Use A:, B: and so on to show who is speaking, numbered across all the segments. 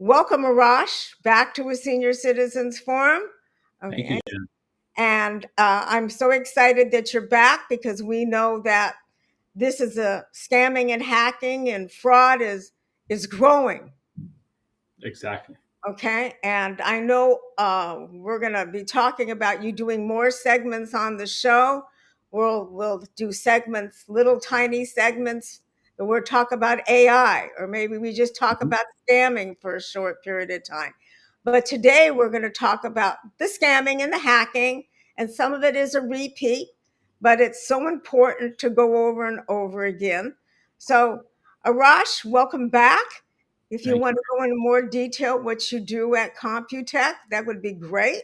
A: Welcome, Arash, back to a Senior Citizens Forum.
B: Thank you,
A: Okay.
B: Jen.
A: And I'm so excited that you're back because we know that this is a scamming and hacking and fraud is growing.
B: Exactly.
A: Okay. And I know we're going to be talking about you doing more segments on the show. We'll do segments, little tiny segments. And we'll talk about AI, or maybe we just talk
B: Mhm.
A: about scamming for a short period of time. But today we're going to talk about the scamming and the hacking, and some of it is a repeat, but it's so important to go over and over again. So, Arash, welcome back. If you
B: Thank
A: want
B: you.
A: to go into more detail what you do at Computech, that would be great.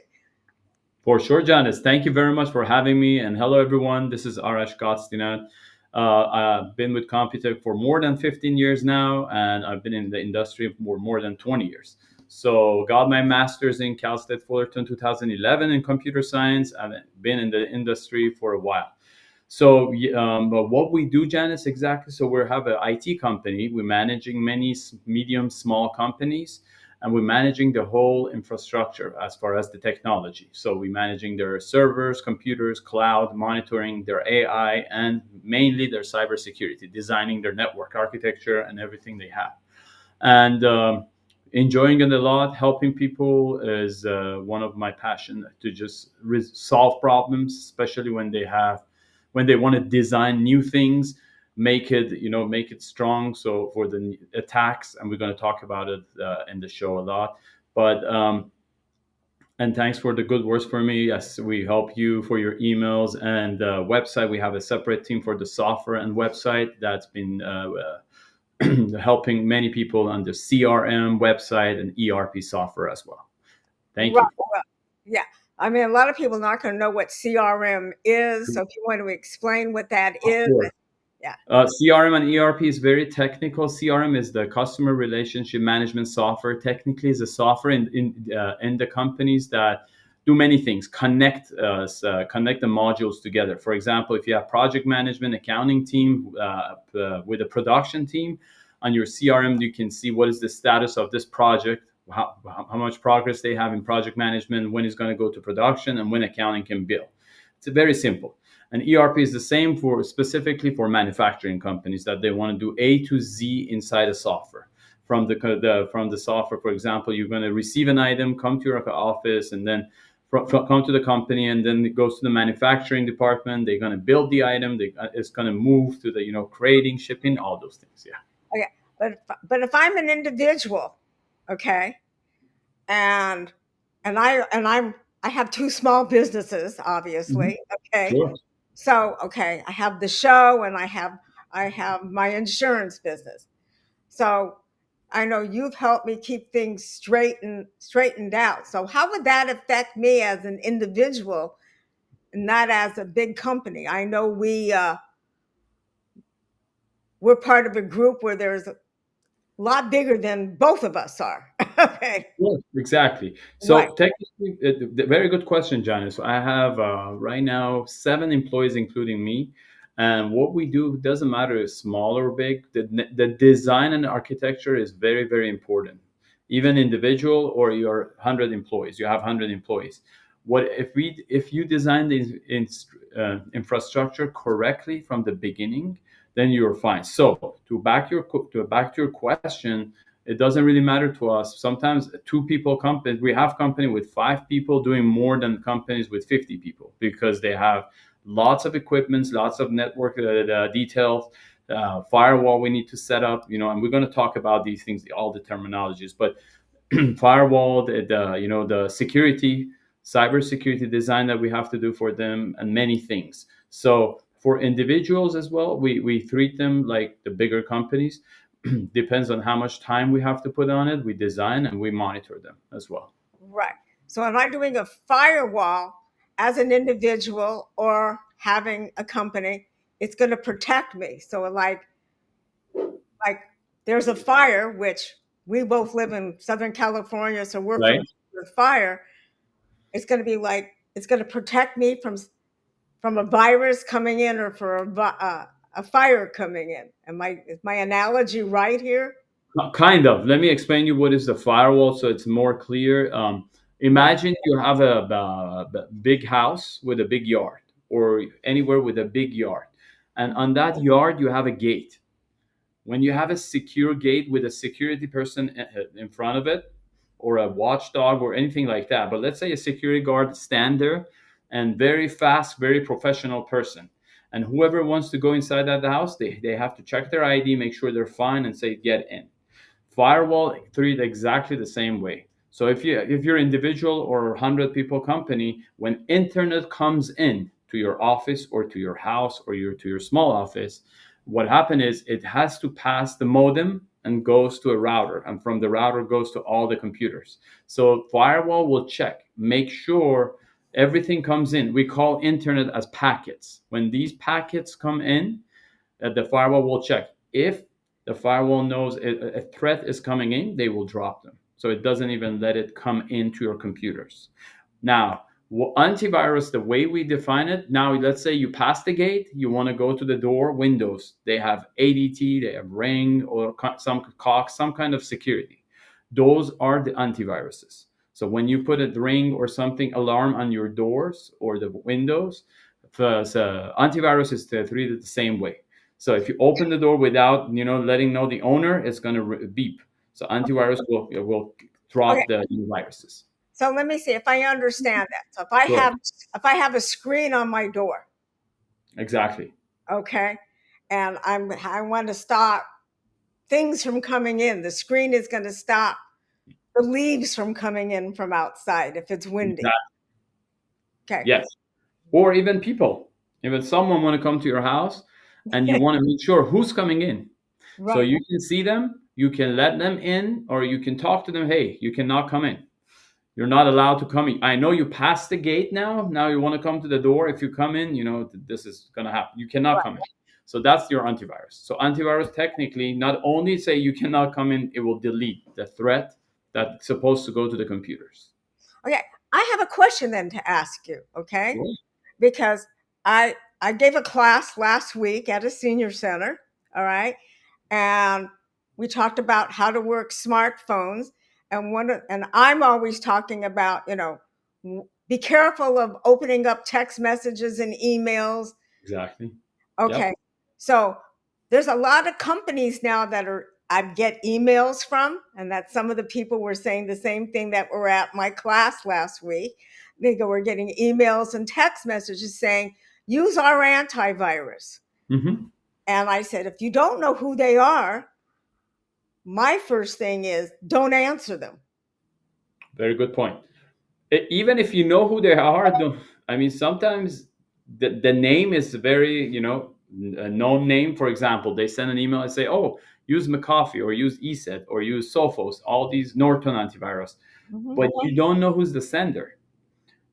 B: For sure, Janice. Thank you very much for having me. And hello, everyone. This is Arash Ghodstinat. I've been with Computech for more than 15 years now, and I've been in the industry for more than 20 years. So, got my master's in Cal State Fullerton 2011 in computer science. I've been in the industry for a while. So, but what we do, Janice, exactly. So we have an IT company. We're managing many medium, small companies, and we're managing the whole infrastructure as far as the technology. So we're managing their servers, computers, cloud, monitoring their AI, and mainly their cybersecurity, designing their network architecture and everything they have. And enjoying it a lot. Helping people is one of my passion to just solve problems, especially when they want to design new things, make it strong. So for the attacks, and we're going to talk about it in the show a lot. But and thanks for the good words for me. Yes, we help you for your emails and website. We have a separate team for the software and website that's been helping many people on the CRM website and ERP software as well. Thank
A: Right.
B: you.
A: Well, yeah. I mean, a lot of people are not going to know what CRM is. So if you want to explain what that
B: Of
A: is,
B: course.
A: yeah.
B: CRM and ERP is very technical. CRM is the customer relationship management software. Technically, is a software in the companies that do many things. Connect the modules together. For example, if you have project management, accounting team with a production team, on your CRM, you can see what is the status of this project, how much progress they have in project management, when it's going to go to production, and when accounting can bill. It's very simple. And ERP is the same for specifically for manufacturing companies that they want to do A to Z inside a software. From the software, for example, you're going to receive an item, come to your office, and then come to the company, and then it goes to the manufacturing department. They're going to build the item. It's going to move to the creating, shipping, all those things. Yeah.
A: Okay. But if I'm an individual, okay, and I have two small businesses,
B: Mhm.
A: obviously. Okay.
B: Sure.
A: So okay, I have the show and I have my insurance business. So I know you've helped me keep things straightened out. So how would that affect me as an individual, not as a big company? I know we're part of a group where there's a lot bigger than both of us are. Okay.
B: Yes, exactly.
A: Right.
B: So technically, very good question, Janice. So I have right now 7 employees, including me. And what we do doesn't matter if small or big. The design and architecture is very, very important. Even individual or your 100 employees, you have 100 employees. What if you design the infrastructure correctly from the beginning, then you're fine. So to back to your question, it doesn't really matter to us. Sometimes two people companies, we have company with 5 people doing more than companies with 50 people because they have lots of equipments, lots of network details, firewall we need to set up, and we're going to talk about these things, all the terminologies, but firewall, the security, cybersecurity design that we have to do for them, and many things. So for individuals as well, we treat them like the bigger companies. Depends on how much time we have to put on it. We design and we monitor them as well.
A: Right. So am I doing a firewall as an individual or having a company? It's going to protect me. So like there's a fire, which we both live in Southern California, so we're
B: Right.
A: familiar with fire. It's going to be like it's going to protect me from a virus coming in or for a fire coming in. Is my analogy right here?
B: Kind of. Let me explain you what is the firewall so it's more clear.
A: Right.
B: Imagine you have a big house with a big yard, or anywhere with a big yard. And on that yard, you have a gate. When you have a secure gate with a security person in front of it, or a watchdog or anything like that, but let's say a security guard stand there, and very fast, very professional person, and whoever wants to go inside that house, they have to check their ID, make sure they're fine, and say get in. Firewall treat exactly the same way. So if you're individual or 100 people company, when internet comes in to your office or to your house or to your small office, what happened is it has to pass the modem and goes to a router, and from the router goes to all the computers. So firewall will check, make sure everything comes in. We call internet as packets. When these packets come in, the firewall will check. If the firewall knows a threat is coming in, they will drop them. So it doesn't even let it come into your computers. Now, antivirus, the way we define it, now let's say you pass the gate, you want to go to the door, Windows, they have ADT, they have Ring, or some Cox, some kind of security. Those are the antiviruses. So when you put a Ring or something alarm on your doors or the windows, so antivirus is treated the same way. So if you open the door without letting know the owner, it's going to beep. So antivirus will
A: Okay.
B: drop the viruses.
A: So let me see if I understand that. So if I have a screen on my door,
B: Exactly.
A: okay, and I want to stop things from coming in, the screen is going to stop the leaves from coming in from outside if it's windy.
B: Exactly.
A: Okay.
B: Yes. Or even people. Even someone want to come to your house and you want to make sure who's coming in. So
A: Right.
B: you can see them, you can let them in, or you can talk to them. Hey, you cannot come in. You're not allowed to come in. I know you passed the gate now. Now you want to come to the door. If you come in, this is going to happen. You cannot come in. So that's your antivirus. So antivirus technically not only say you cannot come in, it will delete the threat that's supposed to go to the computers.
A: Okay. I have a question then to ask you, okay?
B: Sure.
A: Because I gave a class last week at a senior center, all right? And we talked about how to work smartphones, and I'm always talking about, be careful of opening up text messages and emails.
B: Exactly. Yep.
A: Okay. So there's a lot of companies now that I get emails from, and that some of the people were saying the same thing that were at my class last week. They go, we're getting emails and text messages saying, use our antivirus.
B: Hmm.
A: And I said, if you don't know who they are, my first thing is don't answer them.
B: Very good point. Even if you know who they are, don't, I mean, sometimes the name is very, a known name. For example, they send an email and say, oh, use McAfee or use ESET or use Sophos, all these Norton antivirus.
A: Mhm.
B: But you don't know who's the sender.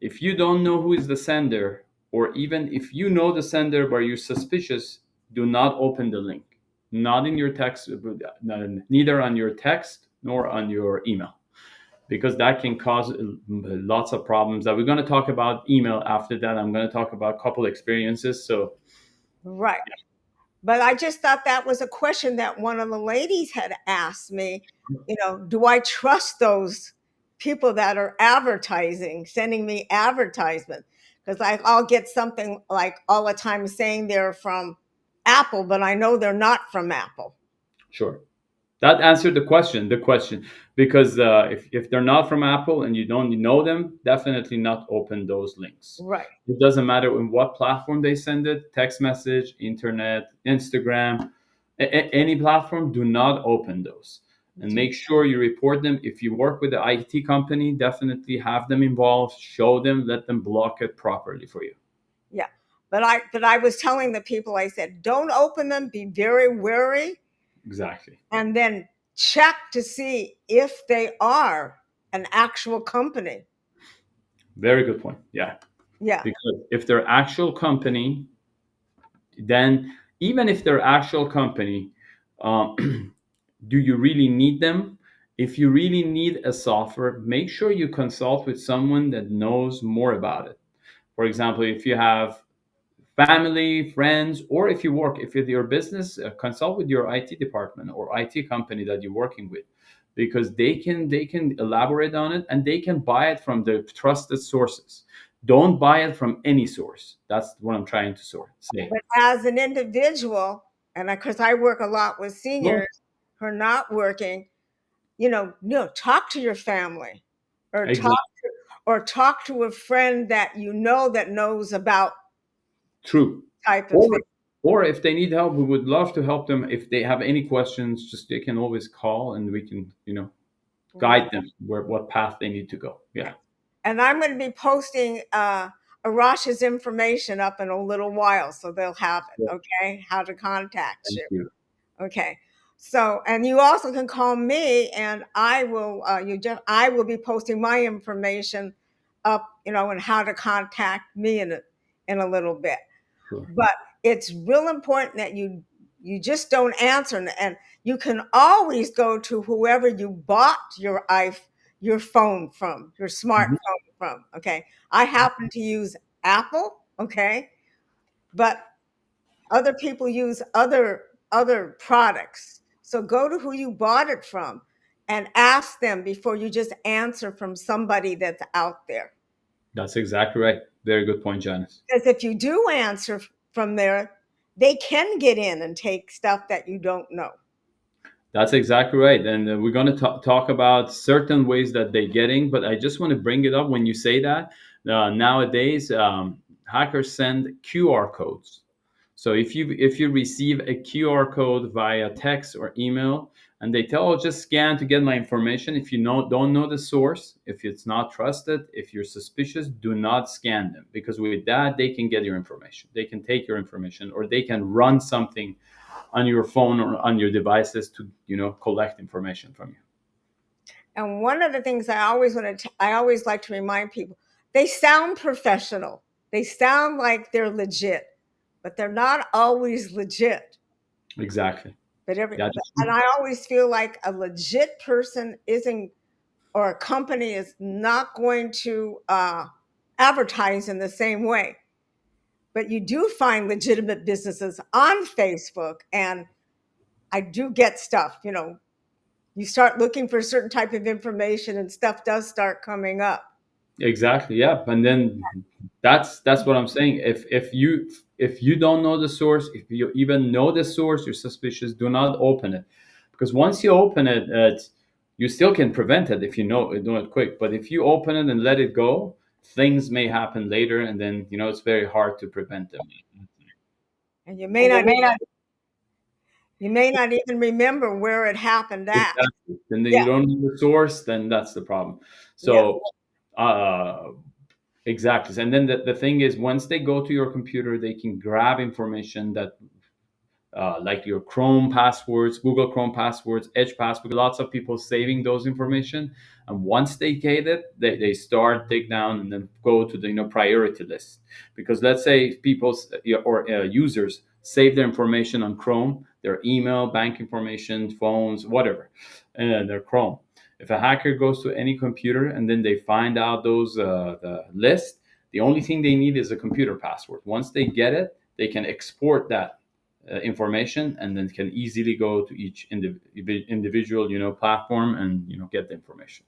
B: If you don't know who is the sender, or even if you know the sender but you're suspicious, do not open the link. Not in your text, neither on your text nor on your email, because that can cause lots of problems that we're going to talk about email after that. I'm going to talk about a couple experiences. So
A: Right. But I just thought that was a question that one of the ladies had asked me, do I trust those people that are advertising, sending me advertisements? Because I'll get something like all the time saying they're from Apple, but I know they're not from Apple.
B: sure, that answered the question, because if they're not from Apple and you don't know them, definitely not open those links.
A: Right.
B: It doesn't matter in what platform they send it, text message, internet, Instagram, any platform, do not open those. And make sure you report them. If you work with the IT company, definitely have them involved, show them, let them block it properly for you.
A: Yeah. But I was telling the people, I said, don't open them, be very wary,
B: Exactly.
A: and then check to see if they are an actual company.
B: Very good point. Yeah.
A: Yeah.
B: Because if they're actual company, then even if they're actual company, do you really need them? If you really need a software, make sure you consult with someone that knows more about it. For example, if you have family, friends, or if you work, if it's your business, consult with your IT department or IT company that you're working with, because they can elaborate on it and they can buy it from the trusted sources. Don't buy it from any source. That's what I'm trying to say.
A: But as an individual, and because I work a lot with
B: Well,
A: seniors who are not working, talk to your family, or
B: exactly.
A: talk to a friend that you know that knows about
B: True.
A: type of
B: Or
A: thing.
B: or if they need help, we would love to help them. If they have any questions, just they can always call and we can,
A: Right.
B: guide them where what path they need to go. Yeah.
A: And I'm going to be posting Arash's information up in a little while, so they'll have
B: Yeah.
A: it. Okay, how to contact
B: Thank
A: you.
B: you.
A: Okay. So, and you also can call me, and I will. I will be posting my information up, and how to contact me in a little bit.
B: Sure.
A: But it's real important that you just don't answer, and you can always go to whoever you bought your phone from, your
B: Mhm.
A: smartphone from. Okay, I happen to use Apple. Okay, but other people use other products. So go to who you bought it from and ask them before you just answer from somebody that's out there.
B: That's exactly right. Very good point, Janice.
A: Because if you do answer from there, they can get in and take stuff that you don't know.
B: That's exactly right. And we're going to talk about certain ways that they're getting, but I just want to bring it up when you say that. Nowadays, hackers send QR codes. So if you receive a QR code via text or email, and they tell, oh, just scan to get my information. If you don't know the source, if it's not trusted, if you're suspicious, do not scan them, because with that they can get your information. They can take your information, or they can run something on your phone or on your devices to collect information from you.
A: And one of the things I always like to remind people, they sound professional. They sound like they're legit, but they're not always legit.
B: Exactly.
A: But
B: Yeah.
A: and I always feel like a legit person isn't, or a company is not going to advertise in the same way. But you do find legitimate businesses on Facebook, and I do get stuff. You start looking for a certain type of information, and stuff does start coming up.
B: Exactly. Yeah. And then that's what I'm saying. If you don't know the source, if you even know the source, you're suspicious. Do not open it, because once you open it, you still can prevent it if you know it quick. But if you open it and let it go, things may happen later, and then it's very hard to prevent them.
A: And you may not even remember where it happened at.
B: Exactly. And then
A: Yeah,
B: you don't know the source, then that's the problem.
A: yeah.
B: So, uh, exactly. And then the thing is, once they go to your computer, they can grab information that, like your Chrome passwords, Google Chrome passwords, Edge password. Lots of people saving those information, and once they get it, they start dig down and then go to the priority list. Because let's say people or users save their information on Chrome, their email, bank information, phones, whatever, and their Chrome. If a hacker goes to any computer and then they find out those the list, the only thing they need is a computer password. Once they get it, they can export that information, and then can easily go to each individual platform and get the information.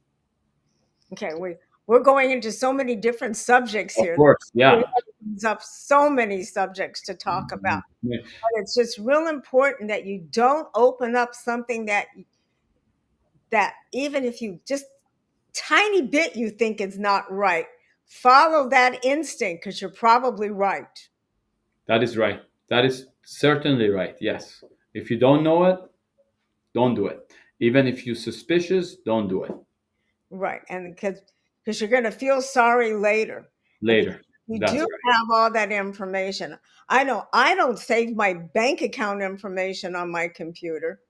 A: Okay, we're going into so many different subjects
B: Of
A: here.
B: course,
A: It
B: yeah.
A: opens up so many subjects to talk about.
B: Yeah,
A: But it's just real important that you don't open up something that even if you just tiny bit you think is not right, follow that instinct, because you're probably right.
B: that is right. That is certainly right. Yes. If you don't know it, don't do it. Even if you're suspicious, don't do it.
A: Right. And because you're going to feel sorry later. And because
B: Later.
A: you
B: That's
A: do
B: right.
A: have all that information. I know I don't save my bank account information on my computer.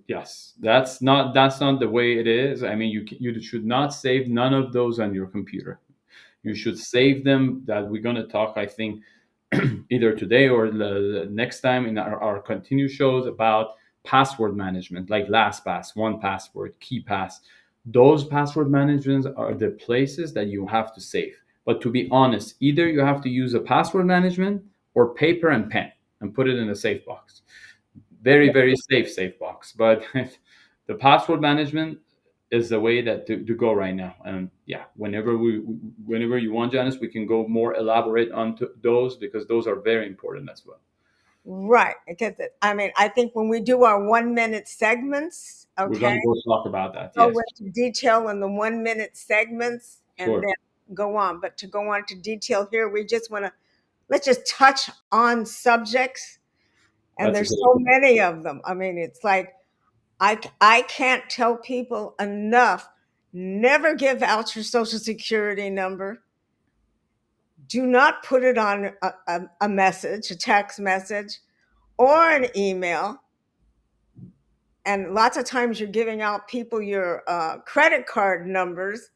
B: Yes, that's not the way it is. I mean, you should not save none of those on your computer. You should save them. That we're going to talk, I think, either today or the next time in our continue shows about password management, like LastPass, 1Password, KeyPass. Those password managements are the places that you have to save. But to be honest, either you have to use a password management or paper and pen and put it in a safe box. Very, very safe box. But the password management is the way that to go right now. And yeah, whenever you want, Janice, we can go more elaborate on those, because those are very important as well.
A: Right. Because I mean, I think when we do our 1 minute segments,
B: We're
A: okay,
B: going to go talk about that.
A: go
B: Yes,
A: into detail in the 1 minute segments and
B: sure.
A: then go on. But to go on to detail here, we just want to let's just touch on subjects, and
B: That's a
A: there's
B: good
A: so
B: idea.
A: many of them. I mean, it's like I can't tell people enough. Never give out your social security number. Do not put it on a message, a text message, or an email. And lots of times you're giving out people your credit card numbers,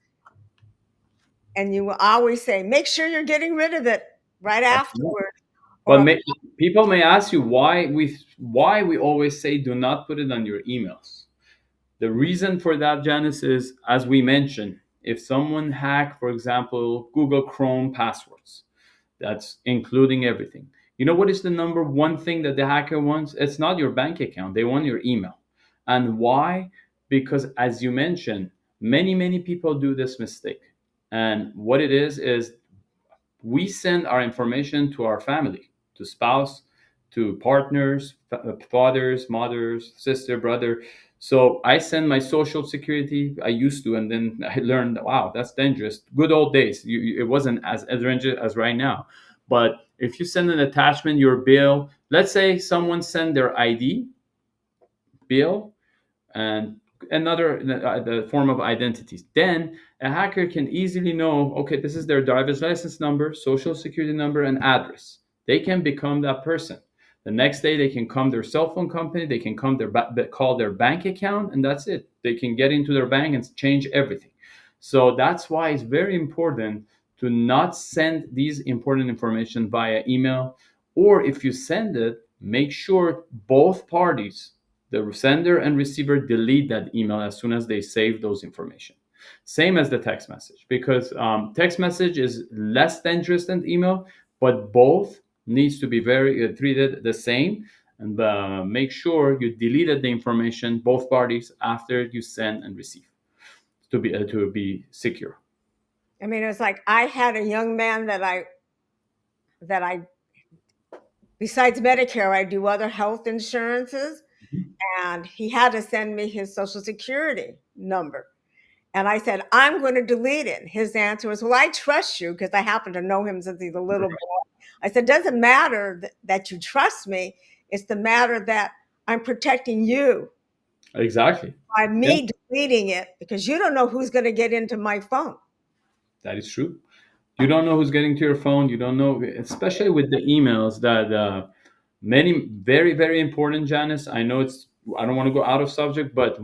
A: and you will always say, make sure you're getting rid of it right
B: Absolutely.
A: afterward.
B: But
A: Or
B: people may ask you why we always say do not put it on your emails. The reason for that, Janice, is as we mentioned, if someone hack, for example, Google Chrome passwords, that's including everything. You know what is the number one thing that the hacker wants? It's not your bank account. They want your email. And why? Because as you mentioned, many people do this mistake. And what it is we send our information to our family, to spouse, to partners, fathers, mothers, sister, brother. So I send my social security. I used to, and then I learned, wow, that's dangerous. Good old days. It wasn't as dangerous as right now. But if you send an attachment, your bill, let's say someone send their ID, bill, and another the form of identities. Then a hacker can easily know, okay, this is their driver's license number, social security number, and address. They can become that person. The next day, they can come their cell phone company, they can come call their bank account, and that's it. They can get into their bank and change everything. So that's why it's very important to not send these important information via email, or if you send it, make sure both parties, the sender and receiver, delete that email as soon as they save those information. Same as the text message, because text message is less dangerous than email, but both needs to be very treated the same. And make sure you deleted the information, both parties, after you send and receive, to be secure.
A: I mean, it's like I had a young man that I besides Medicare, I do other health insurances, and he had to send me his social security number. And I said, I'm going to delete it. His answer was, well, I trust you because I happen to know him since he's a little boy. I said, doesn't matter that you trust me. It's the matter that I'm protecting you
B: Exactly.
A: by
B: Yeah,
A: me deleting it because you don't know who's going to get into my phone.
B: that is true. You don't know who's getting to your phone. You don't know, especially with the emails that many very important, Janice. I know I don't want to go out of subject, but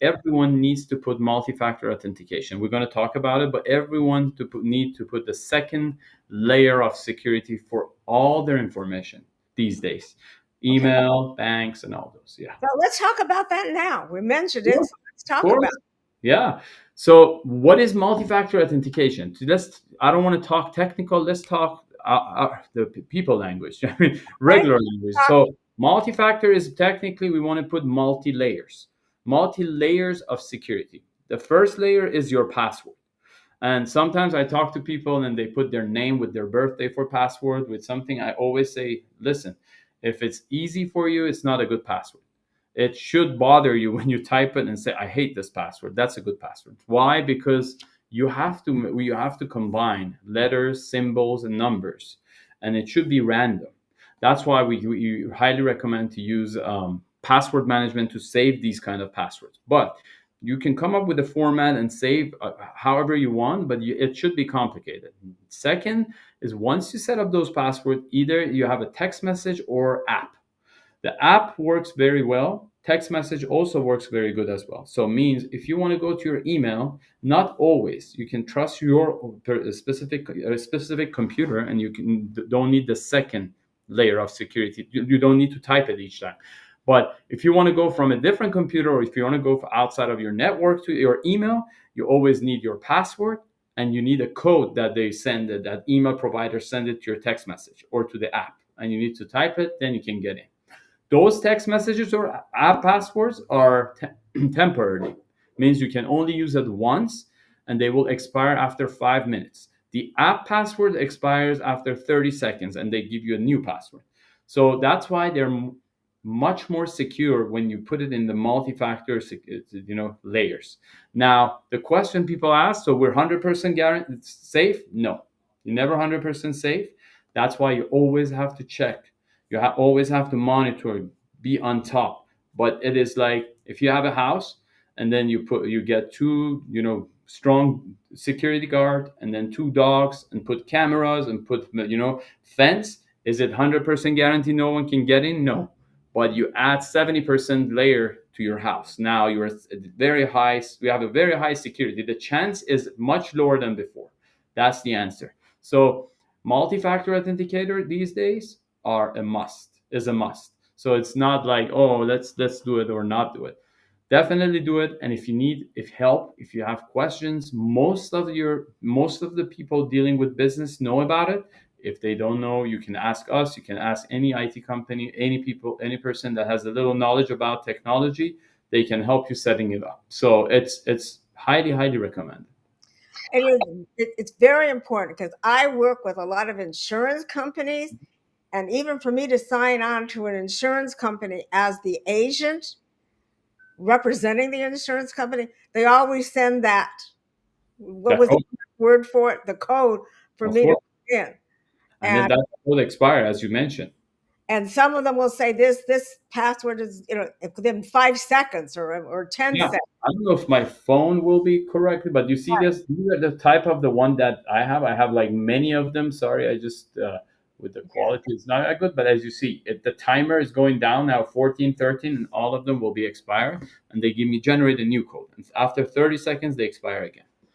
B: everyone needs to put multi-factor authentication. We're going to talk about it, but everyone need to put the second layer of security for all their information these days,
A: Okay.
B: email, banks, and all those. Yeah.
A: So let's talk about that now. We mentioned it.
B: Sure.
A: So let's
B: Of
A: talk about
B: course. Yeah. So, what is multi-factor authentication? So I don't want to talk technical. Let's talk the people language, I mean,
A: it.
B: regular language. So, multi-factor is technically we want to put multi layers of security. The first layer is your password. And sometimes I talk to people and they put their name with their birthday for password with something. I always say, listen, if it's easy for you, it's not a good password. It should bother you when you type it and say, I hate this password. That's a good password. Why? Because you have to combine letters, symbols, and numbers, and it should be random. That's why we highly recommend to use password management to save these kind of passwords. But you can come up with a format and save however you want, but it should be complicated. Second is, once you set up those passwords, either you have a text message or app. The app works very well. Text message also works very good as well. So it means if you want to go to your email, not always. You can trust your specific computer, and don't need the second layer of security. You don't need to type it each time. But if you want to go from a different computer, or if you want to go outside of your network to your email, you always need your password and you need a code that they send it, that email provider send it to your text message or to the app, and you need to type it, then you can get in. Those text messages or app passwords are temporary, means you can only use it once, and they will expire after 5 minutes. The app password expires after 30 seconds, and they give you a new password. So that's why they're much more secure when you put it in the multi-factor layers. Now, the question people ask, so we're 100% guaranteed safe? No, you're never 100% safe. That's why you always have to check. You always have to monitor, be on top. But it is like if you have a house and then you get two, strong security guard and then two dogs and put cameras and put, fence. Is it 100% guarantee no one can get in? No, but you add 70% layer to your house. Now you're at very high. We have a very high security. The chance is much lower than before. That's the answer. So multi-factor authenticator these days are a must. Is a must. So it's not like, oh, let's do it or not do it. Definitely do it. And if you need help, if you have questions, most of the people dealing with business know about it. If they don't know, you can ask us, you can ask any IT company, any people, any person that has a little knowledge about technology. They can help you setting it up. So it's highly recommended.
A: It's very important because I work with a lot of insurance companies, and even for me to sign on to an insurance company as the agent representing the insurance company, they always send that, what
B: That
A: was the
B: code,
A: word for it, the code for
B: of
A: me to
B: course.
A: put in.
B: And then
A: And
B: that will expire, as you mentioned.
A: some of them will say this password is, within 5 seconds or 10
B: Yeah,
A: seconds.
B: I don't know if my phone will be corrected, but you see this, these are the type of the one that I have. I have like many of them. Sorry, I just with the
A: Yeah.
B: quality it's not that good, but as you see, the timer is going down now, 14, 13, and all of them will be expired, and they give me generate a new code. And after 30 seconds, they expire again.
A: Yeah.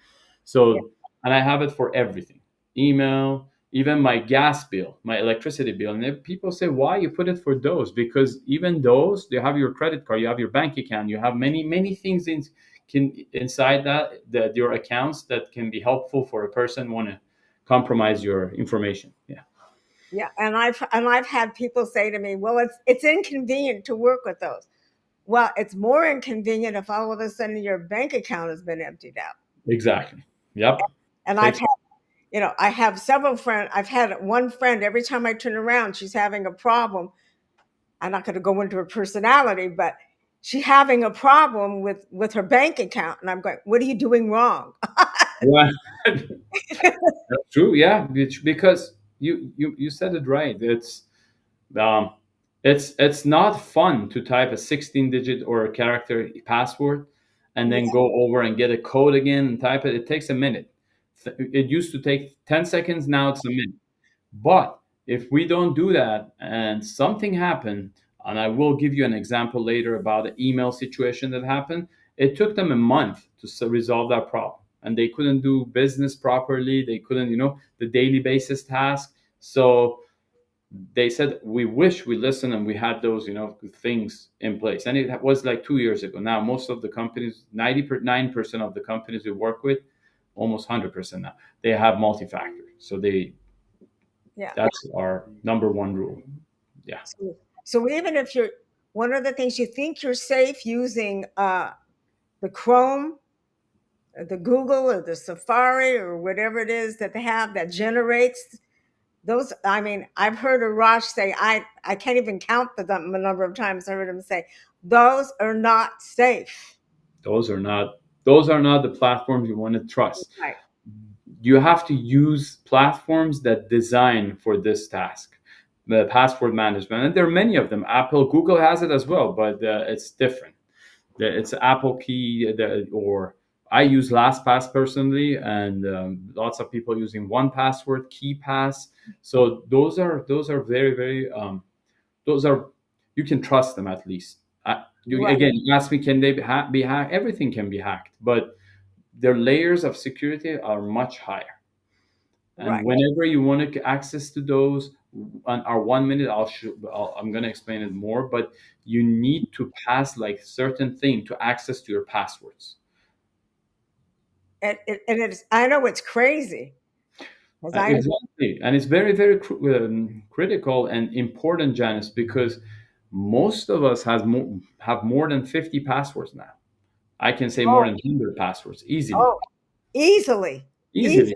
B: So, and I have it for everything, email, even my gas bill, my electricity bill. And if people say, why you put it for those? Because even those, you have your credit card, you have your bank account, you have many things inside that your accounts that can be helpful for a person want to compromise your information. Yeah.
A: Yeah, and I've had people say to me, "Well, it's inconvenient to work with those." Well, it's more inconvenient if all of a sudden your bank account has been emptied out.
B: Exactly. Yep.
A: And
B: Takes.
A: I have several friends. I've had one friend, every time I turn around, she's having a problem. I'm not going to go into her personality, but she's having a problem with her bank account, and I'm going, "What are you doing wrong?"
B: Yeah. That's true. Yeah. Because you said it right. Um, it's not fun to type a 16-digit or a character password and
A: Yeah,
B: then go over and get a code again and type it. It takes a minute. It used to take 10 seconds. Now it's a minute. But if we don't do that and something happened, and I will give you an example later about the email situation that happened, it took them a month to resolve that problem. And they couldn't do business properly. They couldn't, the daily basis task. So they said we wish we listened and we had those things in place, and it was like 2 years ago. Now most of the companies, 99% of the companies we work with, almost 100% now, they have multi-factor. So
A: yeah.
B: that's our number one rule. Yeah.
A: So even if you're one of the things you think you're safe using the Chrome, the Google, or the Safari, or whatever it is that they have that generates those. I mean, I've heard Arash say, I can't even count the number of times I heard him say, those are not safe.
B: Those are not the platforms you want to trust.
A: Right.
B: You have to use platforms that design for this task, the password management, and there are many of them. Apple, Google has it as well, but it's different. It's Apple Key, or I use LastPass personally, and lots of people using one password, KeyPass. So those are very those are, you can trust them at least.
A: Right.
B: Again, you ask me, can they be hacked? Everything can be hacked, but their layers of security are much higher. And
A: Right.
B: whenever you want to get access to those, on our 1 minute, I'm going to explain it more. But you need to pass like certain thing to access to your passwords.
A: And it's, I know it's crazy because I,
B: Exactly, and it's very, very critical and important, Janice, because most of us have more than 50 passwords now. I can say more
A: oh,
B: than 100 passwords easily,
A: oh, easily,
B: easily.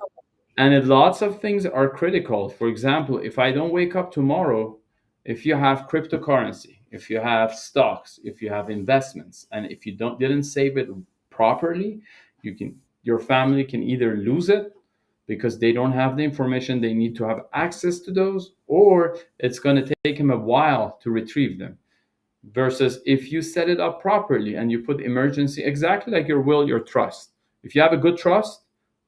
A: easily.
B: Lots of things are critical. For example, if I don't wake up tomorrow, if you have cryptocurrency, if you have stocks, if you have investments, and if you don't didn't save it properly, your family can either lose it because they don't have the information they need to have access to those, or it's going to take them a while to retrieve them. Versus if you set it up properly and you put emergency, exactly like your will, your trust. If you have a good trust,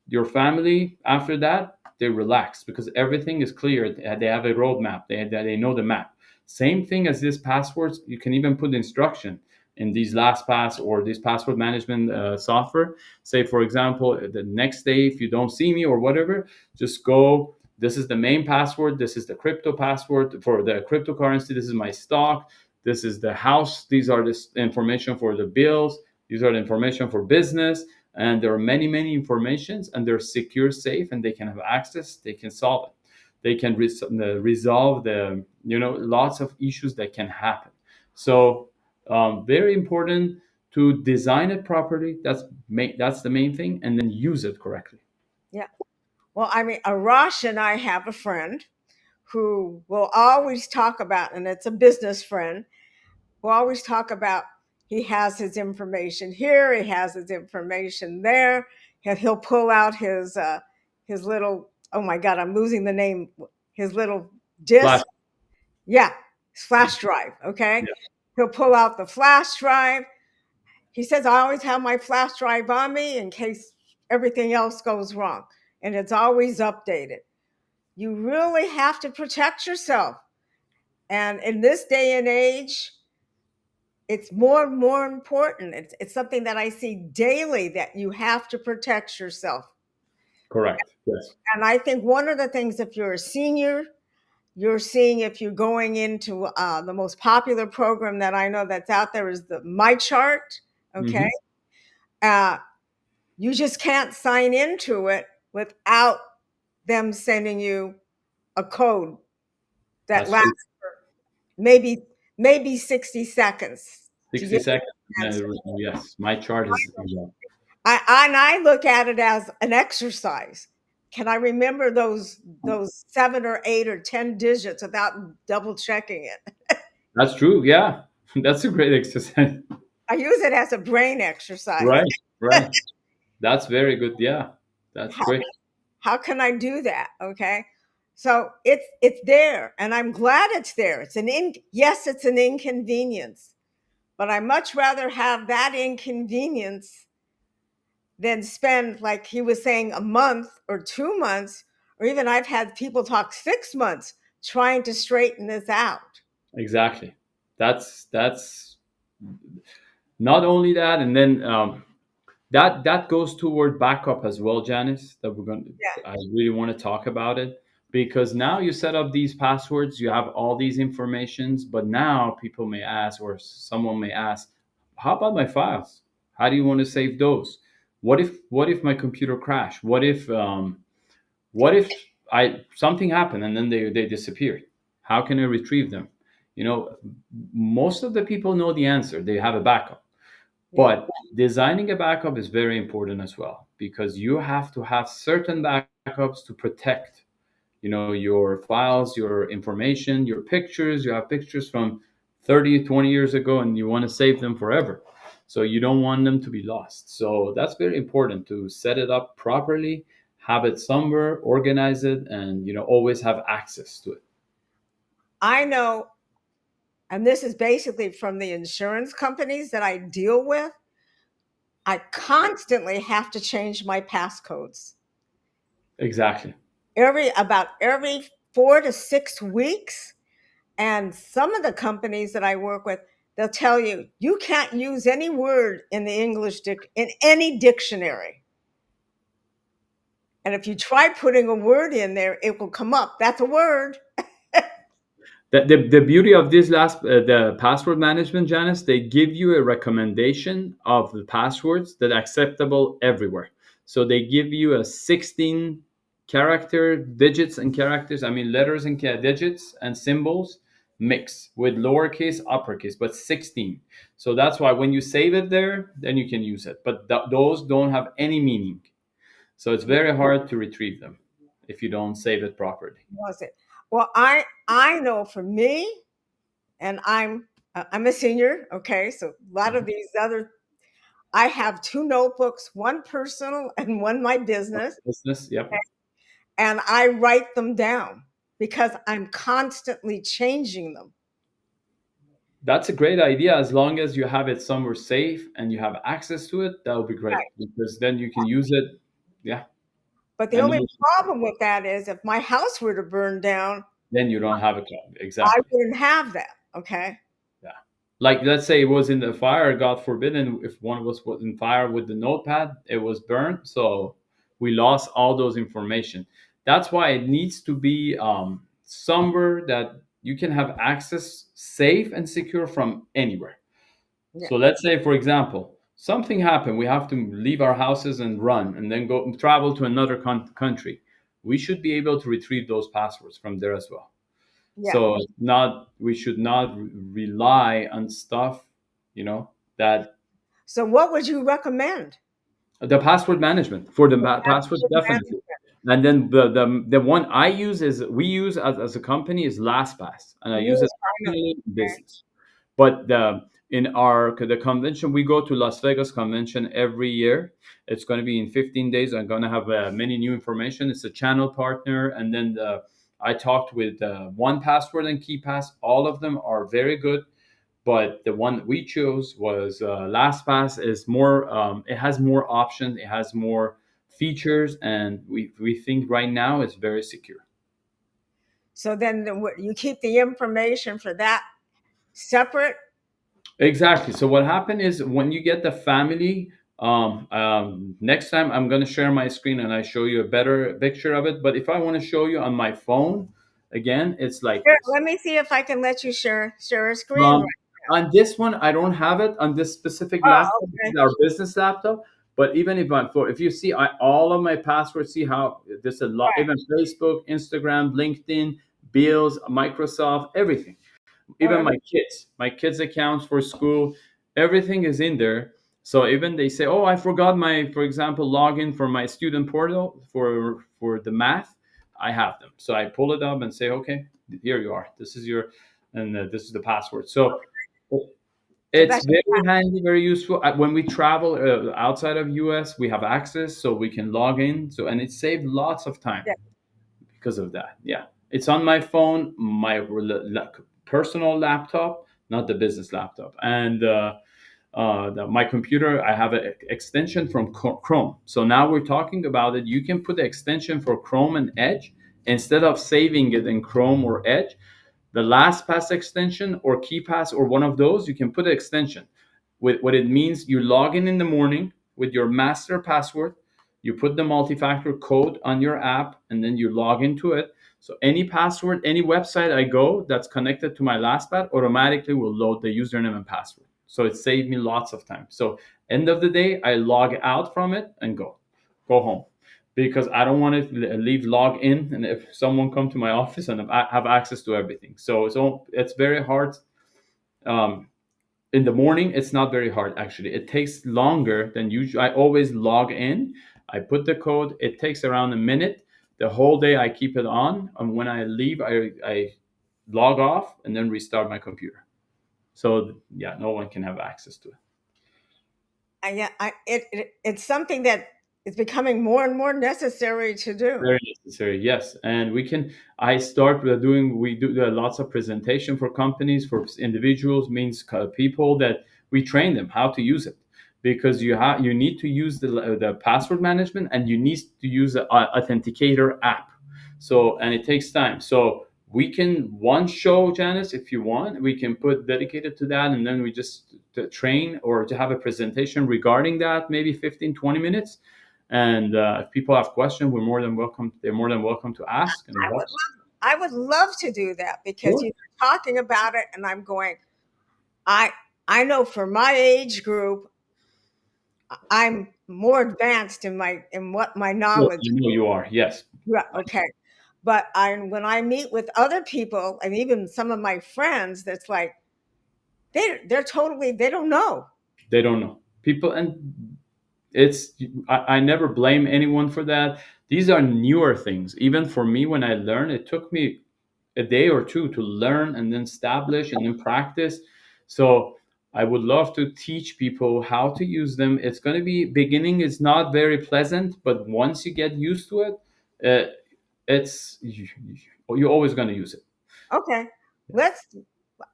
B: your family after that, they relax because everything is clear. They have a roadmap. They know the map. Same thing as this passwords. You can even put instruction in these LastPass or this password management software. Say, for example, the next day, if you don't see me or whatever, just go. This is the main password. This is the crypto password for the cryptocurrency. This is my stock. This is the house. These are this information for the bills. These are the information for business. And there are many, many informations, and they're secure, safe, and they can have access. They can solve it. They can resolve the lots of issues that can happen. So very important to design it properly. That's the main thing, and then use it correctly.
A: Yeah. Well, I mean, Arash and I have a friend who will always talk about, and it's a business friend, who always talk about he has his information here, he has his information there. He'll pull out his little, oh my God, I'm losing the name, his little
B: Flash.
A: disk. Yeah, flash drive. Okay.
B: Yeah,
A: He'll pull out the flash drive. He says, I always have my flash drive on me in case everything else goes wrong. And it's always updated. You really have to protect yourself. And in this day and age, it's more and more important. It's something that I see daily that you have to protect yourself.
B: correct. Yes.
A: And I think one of the things, if you're a senior, you're seeing if you're going into the most popular program that I know that's out there is the My Chart. Okay.
B: Hmm.
A: Uh, you just can't sign into it without them sending you a code that
B: That's true.
A: lasts maybe 60 seconds to
B: 60
A: get
B: seconds.
A: an answer.
B: Yes, my chart is.
A: I look at it as an exercise. Can I remember those 7 or 8 or 10 digits without double checking it?
B: That's true. Yeah, that's a great exercise.
A: I use it as a brain exercise.
B: Right. Right. That's very good. Yeah, that's
A: How,
B: great.
A: how can I do that? Okay. So it's there and I'm glad it's there. Yes, it's an inconvenience, but I much rather have that inconvenience than spend, like he was saying, a month or 2 months, or even I've had people talk 6 months trying to straighten this out.
B: Exactly. That's not only that, and then that goes toward backup as well, Janice. That we're going.
A: Yeah.
B: I really want to talk about it because now you set up these passwords, you have all these informations, but now people may ask, or someone may ask, how about my files? How do you want to save those? What if my computer crashed? What if I something happened and then they disappeared? How can I retrieve them? You know, most of the people know the answer. They have a backup.
A: Yeah.
B: But designing a backup is very important as well because you have to have certain backups to protect, your files, your information, your pictures. You have pictures from 30, 20 years ago and you want to save them forever. So you don't want them to be lost. So that's very important to set it up properly, have it somewhere, organize it, and always have access to it.
A: I know, and this is basically from the insurance companies that I deal with. I constantly have to change my passcodes.
B: Exactly.
A: Every 4 to 6 weeks. And some of the companies that I work with, they'll tell you you can't use any word in the in any dictionary. And if you try putting a word in there, it will come up. That's a word.
B: The beauty of this the password management, Janice, they give you a recommendation of the passwords that are acceptable everywhere. So they give you a 16 character digits and characters, I mean letters and digits and symbols mix with lowercase, uppercase, but 16. So that's why when you save it there, then you can use it. But those don't have any meaning. So it's very hard to retrieve them if you don't save it properly.
A: Was it? Well, I know for me, and I'm a senior. Okay, so a lot of these other, I have two notebooks, one personal and one my business,
B: Business, yep.
A: and I write them down because I'm constantly changing them.
B: That's a great idea. As long as you have it somewhere safe and you have access to it, that would be great
A: Right.
B: because then you can use it. Yeah.
A: But the
B: And
A: only problem with that is if my house were to burn down,
B: then you don't have a copy.
A: I
B: Exactly.
A: wouldn't have that. Okay.
B: Yeah. Like let's say it was in the fire, God forbid, and if one of us was in fire with the notepad, it was burned. So we lost all those information. That's why it needs to be somewhere that you can have access safe and secure from anywhere.
A: Yeah.
B: So let's say, for example, something happened. We have to leave our houses and run and then go travel to another country. We should be able to retrieve those passwords from there as well.
A: Yeah.
B: So not we should not rely on stuff, that
A: So what would you recommend?
B: the password management for the passwords
A: Password
B: definitely.
A: management.
B: And then the one I use is we use as a company is LastPass, and I use
A: You,
B: it
A: I know.
B: personally in business. But in the convention, we go to Las Vegas convention every year. It's going to be in 15 days. I'm going to have many new information. It's a channel partner, and then I talked with One Password and KeyPass. All of them are very good, but the one we chose was LastPass. Is more. It has more options. It has more features, and we think right now it's very secure.
A: So then you keep the information for that separate.
B: Exactly. So what happened is when you get the family, next time I'm going to share my screen and I show you a better picture of it. But if I want to show you on my phone, again, it's like
A: Here,
B: this.
A: let me see if I can let you share a screen right now.
B: On this one, I don't have it on this specific
A: Oh,
B: laptop. This
A: okay.
B: is our business laptop. But even if you see all of my passwords, see how there's a lot,
A: Right.
B: even Facebook, Instagram, LinkedIn, bills, Microsoft, everything,
A: Oh,
B: even my kids accounts for school, everything is in there. So even they say, oh, I forgot my, for example, login for my student portal for the math, I have them. So I pull it up and say, okay, here you are, this is your, and this is the password. So
A: so
B: it's
A: that's
B: very handy, very useful. When we travel outside of us, we have access, so we can log in, so and it saved lots of time
A: yeah.
B: because of that. Yeah, it's on my phone, my personal laptop, not the business laptop, and my computer. I have an extension from Chrome. So now we're talking about it. You can put the extension for Chrome and Edge instead of saving it in Chrome or Edge. The LastPass extension or KeyPass or one of those, you can put an extension. With what it means, you log in the morning with your master password, you put the multi-factor code on your app, and then you log into it. So any password, any website I go that's connected to my LastPass automatically will load the username and password. So it saved me lots of time. So end of the day, I log out from it and go home because I don't want to leave log in and if someone come to my office and I have access to everything. So it's very hard. Um, in the morning, it's not very hard actually. It takes longer than usual. I always log in. I put the code. It takes around a minute. The whole day I keep it on, and when I leave, I log off and then restart my computer. So yeah, no one can have access to it.
A: Yeah, it's something that is becoming more and more necessary to do.
B: Very necessary, yes. And I start with doing, we do lots of presentation for companies, for individuals, means people that we train them how to use it. Because you need to use the password management and you need to use the authenticator app. So, and it takes time. So we can one show, Janice, if you want, we can put dedicated to that. And then we just to train or to have a presentation regarding that, maybe 15-20 minutes. And if people have questions, we're more than welcome. They're more than welcome to ask, and it
A: I would
B: helps.
A: love, I would love to do that because
B: Sure.
A: you're talking about it, and I'm going. I I know for my age group, I'm more advanced in what my
B: Yes,
A: knowledge.
B: I know you are. Yes,
A: Yeah, okay. But I when I meet with other people and even some of my friends, that's like they're totally they don't know.
B: they don't know people, and it's I never blame anyone for that. These are newer things. Even for me, when I learned, it took me a day or two to learn and then establish and then practice. So I would love to teach people how to use them. It's going to be beginning is not very pleasant, but once you get used to it, it's you're always going to use it.
A: Okay. Let's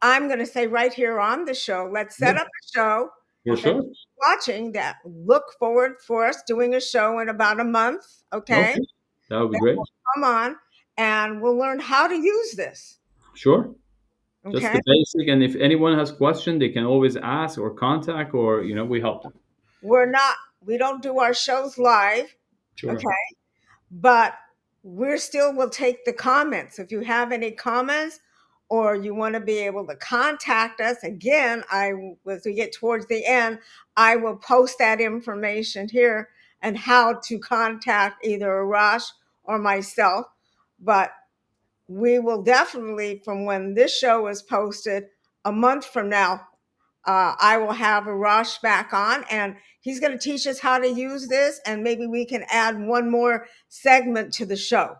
A: I'm going to say right here on the show, let's
B: Yeah,
A: set up a show
B: for
A: and
B: sure.
A: watching that look forward for us doing a show in about a month, okay?
B: Okay, that would be
A: That
B: great.
A: will come on and we'll learn how to use this,
B: Sure. Just
A: okay?
B: the basic, and if anyone has question, they can always ask or contact, or we help them.
A: We don't do our shows live,
B: Sure.
A: okay? But we're still will take the comments. If you have any comments or you want to be able to contact us again, as we get towards the end, I will post that information here and how to contact either Arash or myself. But we will definitely, from when this show is posted a month from now, I will have Arash back on and he's going to teach us how to use this. And maybe we can add one more segment to the show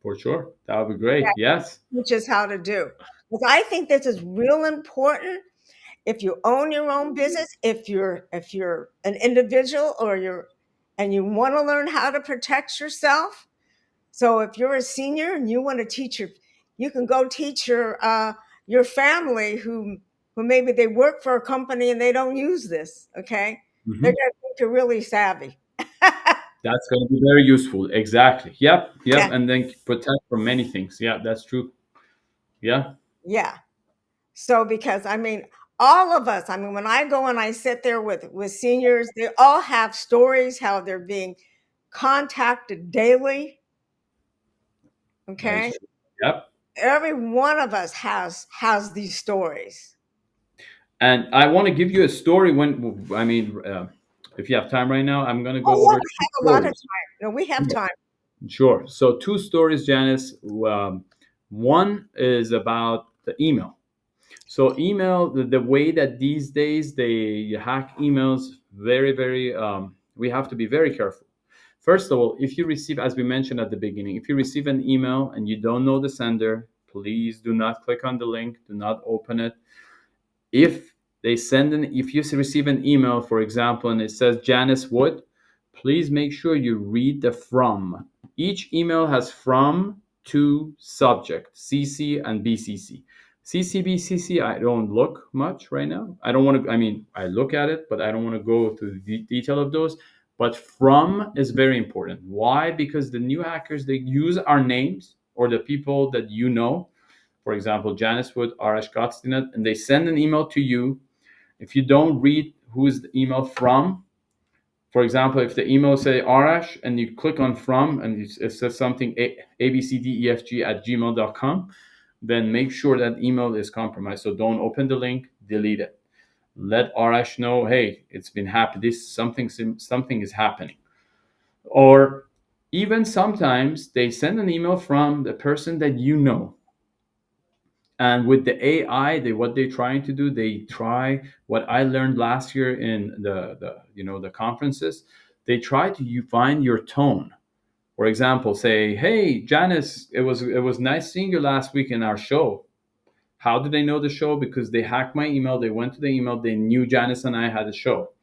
B: For sure. That would be great. Yes.
A: that teaches how to do. Because I think this is real important. If you own your own business, if you're an individual or you're and you want to learn how to protect yourself. So if you're a senior and you want to teach you can go teach your family who maybe they work for a company and they don't use this. Okay, they're
B: Hmm.
A: going to think you're really savvy.
B: That's going to be very useful. Exactly. Yep. Yep.
A: Yeah,
B: And then protect from many things. Yeah, that's true. Yeah.
A: yeah. So because I mean, all of us. I mean, when I go and I sit there with seniors, they all have stories how they're being contacted daily.
B: That is
A: Okay,
B: true. Yep.
A: every one of us has these stories.
B: And I want to give you a story if you have time right now, I'm going to
A: Oh
B: go
A: yeah,
B: over
A: we
B: two
A: have a lot of
B: stories.
A: time. No, we have time.
B: Sure. So two stories, Janice. One is about the email. So email, the way that these days they hack emails, very, very, we have to be very careful. First of all, if you receive, as we mentioned at the beginning, if you receive an email and you don't know the sender, please do not click on the link, do not open it. If you receive an email, for example, and it says Janice Wood, please make sure you read the from. Each email has from, to, subject, CC and BCC. CC, I don't look much right now. I don't want to, I look at it, but I don't want to go to the detail of those. But from is very important. Why? Because the new hackers, they use our names or the people that you know, for example, Janice Wood, Arash Ghodstinat, and they send an email to you. If you don't read who is the email from, for example, if the email say Arash and you click on from and it says something abcdefg@gmail.com, then make sure that email is compromised. So don't open the link, delete it. Let Arash know, hey, it's been happening. This something is happening. Or even sometimes they send an email from the person that you know. And with the AI, what they're trying to do, they try what I learned last year in the conferences. They try to find your tone. For example, say, "Hey, Janice, it was nice seeing you last week in our show." How do they know the show? Because they hacked my email. They went to the email. They knew Janice and I had a show.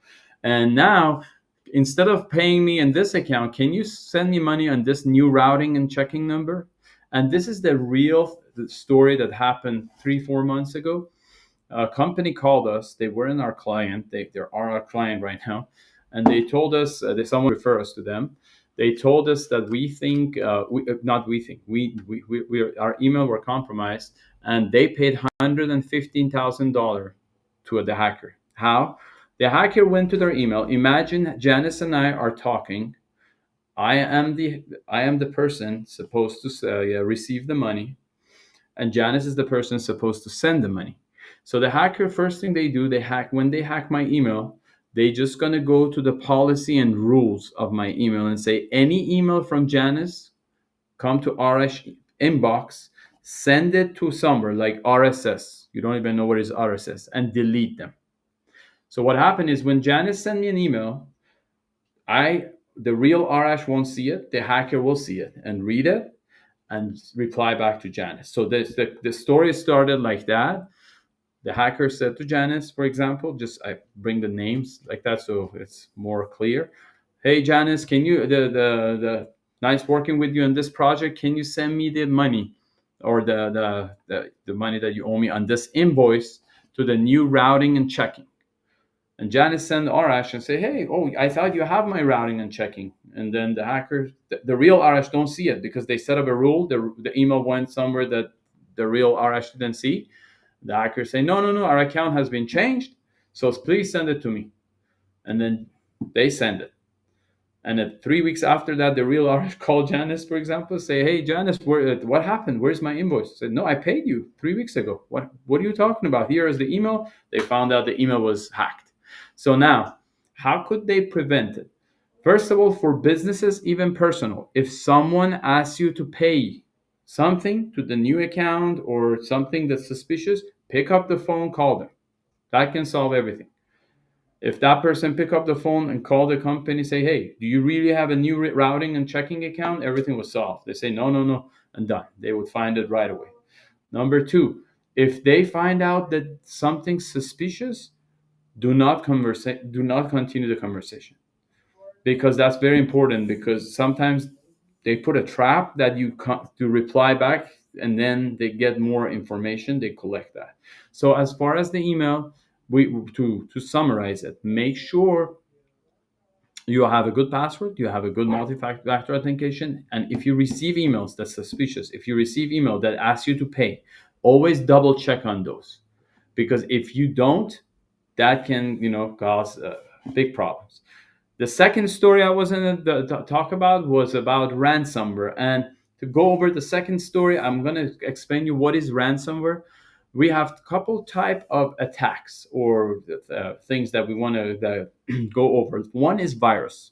B: And now, instead of paying me in this account, can you send me money on this new routing and checking number? And this is the real story that happened 3 4 months ago. A company called us. They weren't our client. They are our client right now, and they told us that someone refer us to them. They told us that we think, not we think, our email were compromised, and they paid $115,000 to the hacker. How? The hacker went to their email. Imagine Janice and I are talking. I am the person supposed to receive the money, and Janice is the person supposed to send the money. So the hacker, first thing they do, they hack my email. They just gonna go to the policy and rules of my email and say any email from Janice come to Arash inbox, send it to somewhere like RSS. You don't even know what is RSS, and delete them. So what happened is when Janice sent me an email, the real Arash won't see it. The hacker will see it and read it and reply back to Janice. So the story started like that. The hacker said to Janice, for example, just I bring the names like that so it's more clear. Hey Janice, can you the nice working with you on this project? Can you send me the money or the money that you owe me on this invoice to the new routing and checking? And Janice sent Arash and say, hey, oh, I thought you have my routing and checking. And then the hacker, the real Arash don't see it because they set up a rule. The email went somewhere that the real Arash didn't see. The hacker say, no, no, no, our account has been changed. So please send it to me. And then they send it. And then 3 weeks after that, the real Arash called Janice, for example, say, hey, Janice, what happened? Where's my invoice? I said, no, I paid you 3 weeks ago. What are you talking about? Here is the email. They found out the email was hacked. So now, how could they prevent it? First of all, for businesses, even personal, if someone asks you to pay something to the new account or something that's suspicious, pick up the phone, call them. That can solve everything. If that person pick up the phone and call the company, say, hey, do you really have a new routing and checking account? Everything was solved. They say, no, no, no, and done. They would find it right away. Number two, if they find out that something's suspicious, do not continue the conversation, because that's very important, because sometimes they put a trap that you to reply back, and then they get more information, they collect that. So as far as the email, to summarize it, make sure you have a good password, you have a good multi-factor authentication, and if you receive emails that's suspicious, if you receive email that asks you to pay, always double check on those, because if you don't, that can cause big problems. The second story I was going to talk about was about ransomware. And to go over the second story, I'm going to explain you what is ransomware. We have a couple type of attacks or things that we want to go over. One is virus.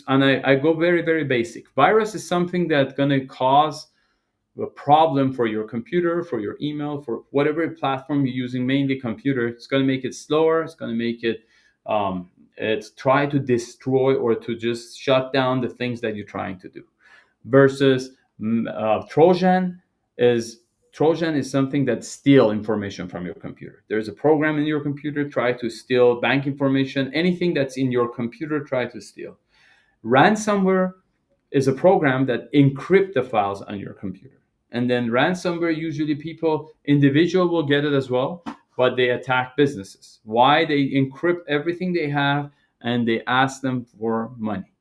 B: And I go very, very basic. Virus is something that's going to cause a problem for your computer, for your email, for whatever platform you're using, mainly computer. It's going to make it slower. It's going to make it it's try to destroy or to just shut down the things that you're trying to do. Versus Trojan is something that steal information from your computer. There's a program in your computer try to steal bank information. Anything that's in your computer try to steal. Ransomware is a program that encrypt the files on your computer. And then ransomware, usually individual will get it as well, but they attack businesses. Why? They encrypt everything they have and they ask them for money.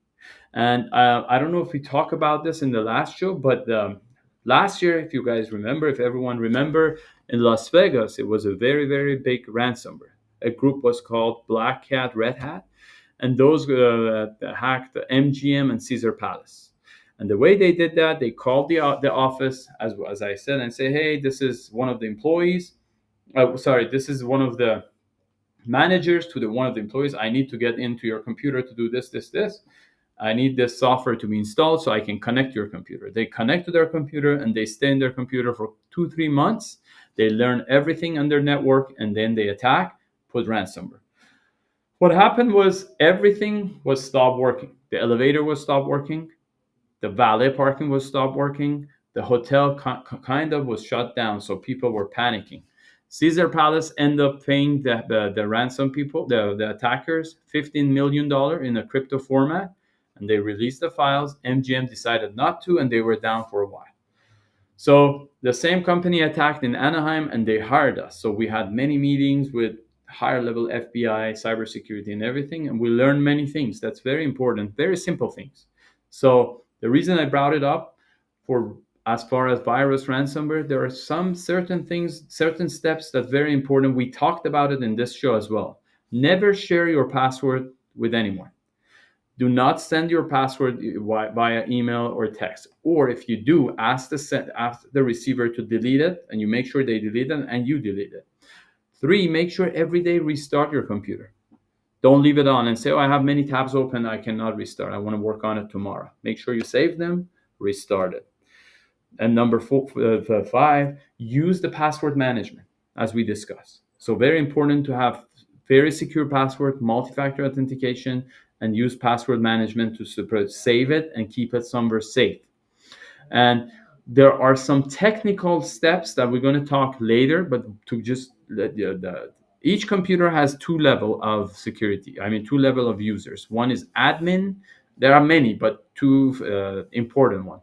B: And I don't know if we talked about this in the last show, but last year, if you guys remember, if everyone remember, in Las Vegas, it was a very, very big ransomware. A group was called Black Hat, Red Hat, and those hacked MGM and Caesar Palace. And the way they did that, they called the office, as I said, and say, hey, this is one of the employees. This is one of the managers to one of the employees. I need to get into your computer to do this, this, this. I need this software to be installed so I can connect your computer. They connect to their computer and they stay in their computer for 2-3 months. They learn everything on their network and then they attack, put ransomware. What happened was everything was stopped working. The elevator was stopped working. The valet parking was stopped working. The hotel kind of was shut down, so people were panicking. Caesar Palace ended up paying the ransom people, the attackers, $15 million in a crypto format, and they released the files. MGM decided not to, and they were down for a while. So the same company attacked in Anaheim, and they hired us. So we had many meetings with higher level FBI, cybersecurity, and everything, and we learned many things. That's very important, very simple things. So the reason I brought it up, for as far as virus ransomware, there are some certain things, certain steps that's very important. We talked about it in this show as well. Never share your password with anyone. Do not send your password via email or text. Or if you do, ask the receiver to delete it, and you make sure they delete it and you delete it. 3, make sure every day restart your computer. Don't leave it on and say, oh, I have many tabs open, I cannot restart. I want to work on it tomorrow. Make sure you save them, restart it. And number five, use the password management as we discussed. So very important to have very secure password, multi-factor authentication, and use password management to save it and keep it somewhere safe. And there are some technical steps that we're going to talk later, but to just each computer has two level of security. I mean, two level of users. One is admin. There are many, but two important one.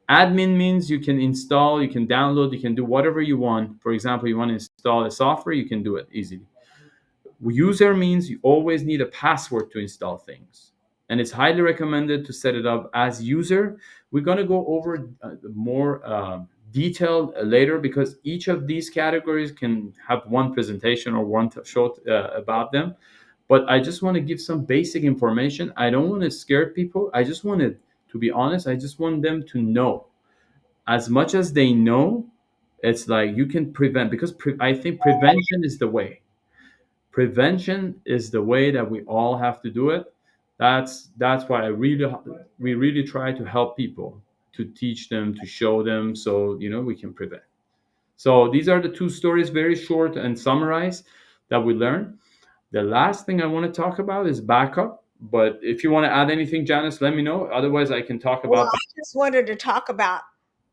B: Admin means you can install, you can download, you can do whatever you want. For example, you want to install a software, you can do it easily. User means you always need a password to install things. And it's highly recommended to set it up as user. We're going to go over more detailed later, because each of these categories can have one presentation or one short about them. But I just want to give some basic information. I don't want to scare people. I just wanted to be honest. I just want them to know as much as they know. It's like you can prevent, because I think prevention is the way. Prevention is the way that we all have to do it. That's why we really try to help people, to teach them, to show them, so we can prevent. So these are the two stories, very short and summarized, that we learned. The last thing I want to talk about is backup. But if you want to add anything, Janice, let me know. Otherwise, I can talk
A: Well,
B: about.
A: I just wanted to talk about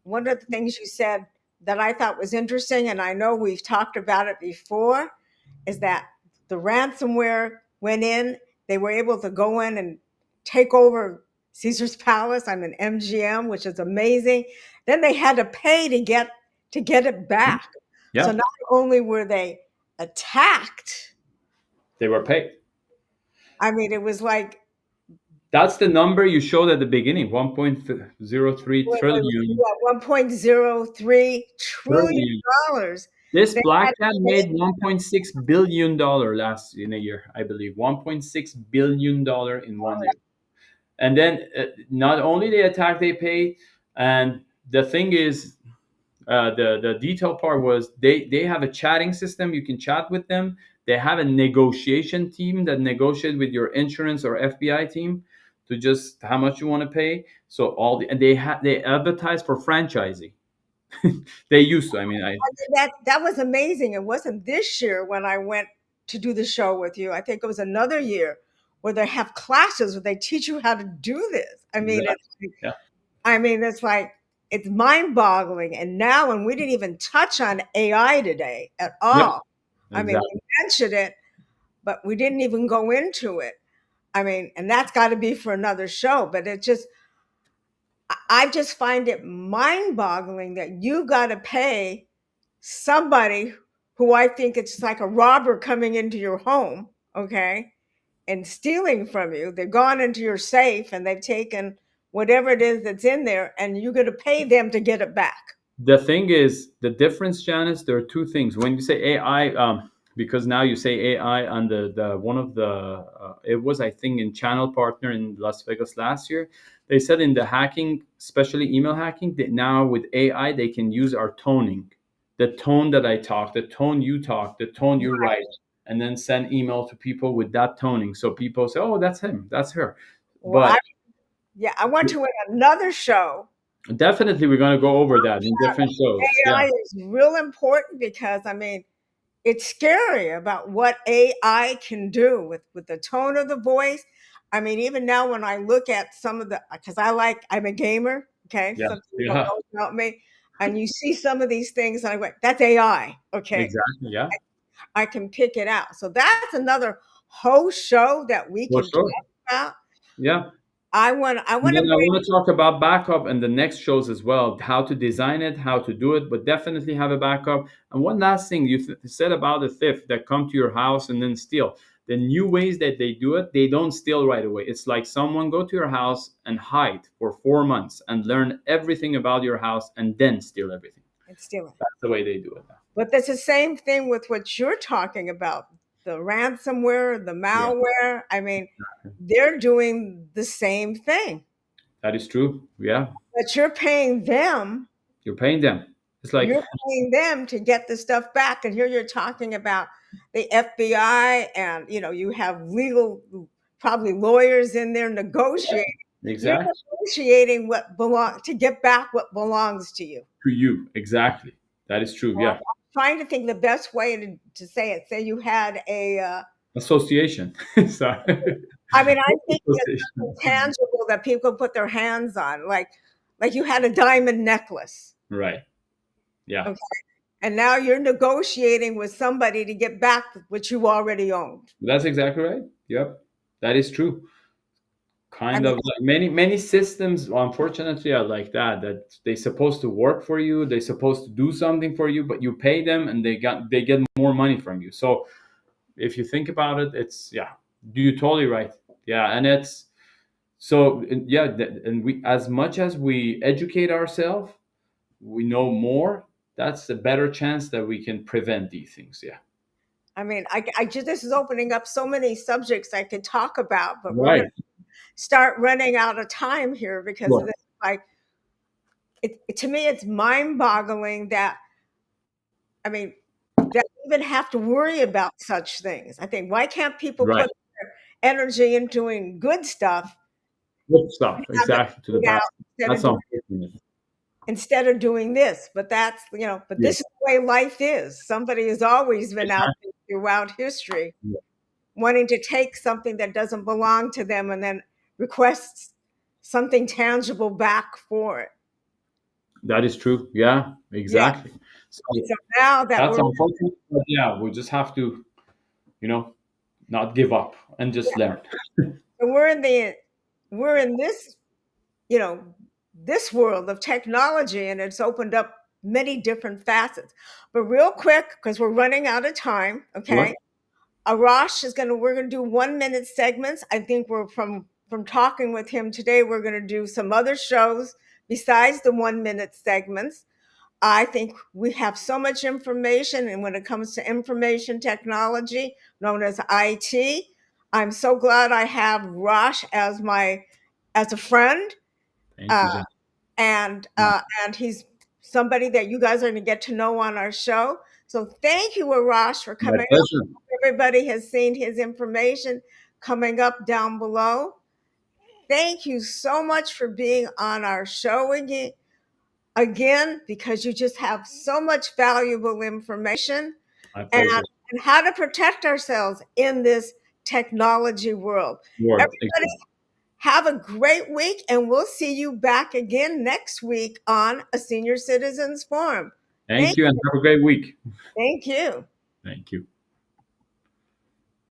A: one of the things you said that I thought was interesting, and I know we've talked about it before, is that the ransomware went in, they were able to go in and take over Caesar's Palace. I'm an MGM, which is amazing. Then they had to pay to get it back. So
B: Yeah,
A: not only were they attacked,
B: they were paid.
A: I mean, it was like
B: That's the number you showed at the beginning, 1.03 trillion.
A: 1.03 trillion
B: Trillion.
A: dollars.
B: This
A: They
B: black
A: had
B: cat
A: to pay.
B: made $1.6 billion last in a year, I believe. $1.6 billion in one year. And then not only they attack, they pay. And the thing is, the detail part was they have a chatting system. You can chat with them. They have a negotiation team that negotiate with your insurance or FBI team to just how much you want to pay. So and they advertise for franchising. They used to. I mean, I
A: That was amazing. It wasn't this year when I went to do the show with you. I think it was another year where they have classes where they teach you how to do this.
B: exactly. Yeah,
A: It's like it's mind-boggling. And now, and we didn't even touch on AI today at
B: yep,
A: all. We
B: exactly.
A: mentioned it, but we didn't even go into it. And that's got to be for another show. But I just find it mind-boggling that you got to pay somebody who I think it's like a robber coming into your home, okay, and stealing from you. They've gone into your safe and they've taken whatever it is that's in there, and you're going to pay them to get it back.
B: The thing is, the difference, Janice, there are two things. When you say AI, because now you say AI on the one of the, it was, I think, in Channel Partner in Las Vegas last year, they said in the hacking, especially email hacking, that now with AI, they can use our toning. The tone that I talk, the tone you talk, the tone you write, and then send email to people with that toning. So people say, oh, that's him, that's her.
A: Well,
B: But
A: yeah, I want to in another show.
B: definitely, we're going to go over that in different shows. Yeah.
A: AI is real important because it's scary about what AI can do with the tone of the voice. Even now when I look at some of because I'm a gamer, okay?
B: Yeah.
A: Some people don't
B: Yeah.
A: know about me. And you see some of these things and I go, that's AI, okay?
B: Exactly. Yeah.
A: I can pick it out. So that's another whole show that we
B: For
A: can talk
B: sure.
A: about.
B: Yeah.
A: I
B: And
A: want
B: then
A: to
B: I
A: bring
B: want to talk about backup and the next shows as well, how to design it, how to do it, but definitely have a backup. And one last thing you said about the theft that come to your house and then steal. The new ways that they do it, they don't steal right away. It's like someone go to your house and hide for 4 months and learn everything about your house and then steal everything.
A: and steal it.
B: That's the way they do it now.
A: But that's the same thing with what you're talking about, the ransomware, the
B: Yeah,
A: malware. They're doing the same thing,
B: that is true. Yeah,
A: but you're paying them.
B: you're paying them. It's like,
A: You're paying them to get the stuff back, and here you're talking about the FBI, and you have legal, probably lawyers in there negotiating. You're
B: exactly,
A: negotiating what belong to get back what belongs to you.
B: to you, exactly. That is true.
A: Well,
B: Yeah.
A: I'm trying to think the best way to say it. Say you had a,
B: Association. Sorry.
A: I mean, I think it's something
B: Association.
A: tangible that people put their hands on, like you had a diamond necklace,
B: Right. Yeah.
A: okay, and now you're negotiating with somebody to get back what you already owned.
B: That's exactly right. Yep. That is true.
A: I
B: Kind
A: mean,
B: of like many systems, unfortunately, are like that. That they supposed to work for you, they're supposed to do something for you, but you pay them and they get more money from you. So if you think about it, it's, yeah, you're totally right. Yeah, and it's so, yeah, and we, as much as we educate ourselves, we know more. That's a better chance that we can prevent these things. Yeah.
A: I just this is opening up so many subjects I could talk about, but we're going
B: Right.
A: to start running out of time here because of
B: Sure.
A: this. To me, it's mind-boggling that I mean that we even have to worry about such things. I think why can't people
B: Right.
A: put energy into doing good stuff,
B: Good stuff.
A: have it
B: Exactly. To the
A: paid out
B: best.
A: instead of
B: That's
A: doing
B: unfortunate.
A: doing this? But but
B: Yeah.
A: this is the way life is. Somebody has always been out
B: Exactly.
A: there throughout history
B: Yeah.
A: wanting to take something that doesn't belong to them and then requests something tangible back for it.
B: That is true. Yeah.
A: Yeah.
B: Exactly. So
A: So now that
B: that's unfortunate, but yeah, we just have to, you know, not give up and just learn.
A: we're in the we're in this, you know, this world of technology, and it's opened up many different facets. But real quick, because we're running out of time, okay?
B: Sure.
A: Arash is gonna we're gonna do 1 minute segments. I think we're from talking with him today, we're gonna do some other shows besides the 1 minute segments. I think we have so much information, and when it comes to information technology, known as IT, I'm so glad I have Rosh as a friend,
B: Thank
A: uh,
B: you, Jen.
A: and he's somebody that you guys are going to get to know on our show. So thank you, Arash, for
B: My
A: coming up.
B: pleasure.
A: Everybody has seen his information coming up down below. Thank you so much for being on our show again, because you just have so much valuable information,
B: My
A: and,
B: pleasure.
A: and how to protect ourselves in this technology world.
B: Word.
A: Everybody have a great week, and we'll see you back again next week on A Senior Citizens Forum. Thank,
B: Thank you and have a great week.
A: thank you.
B: Thank you.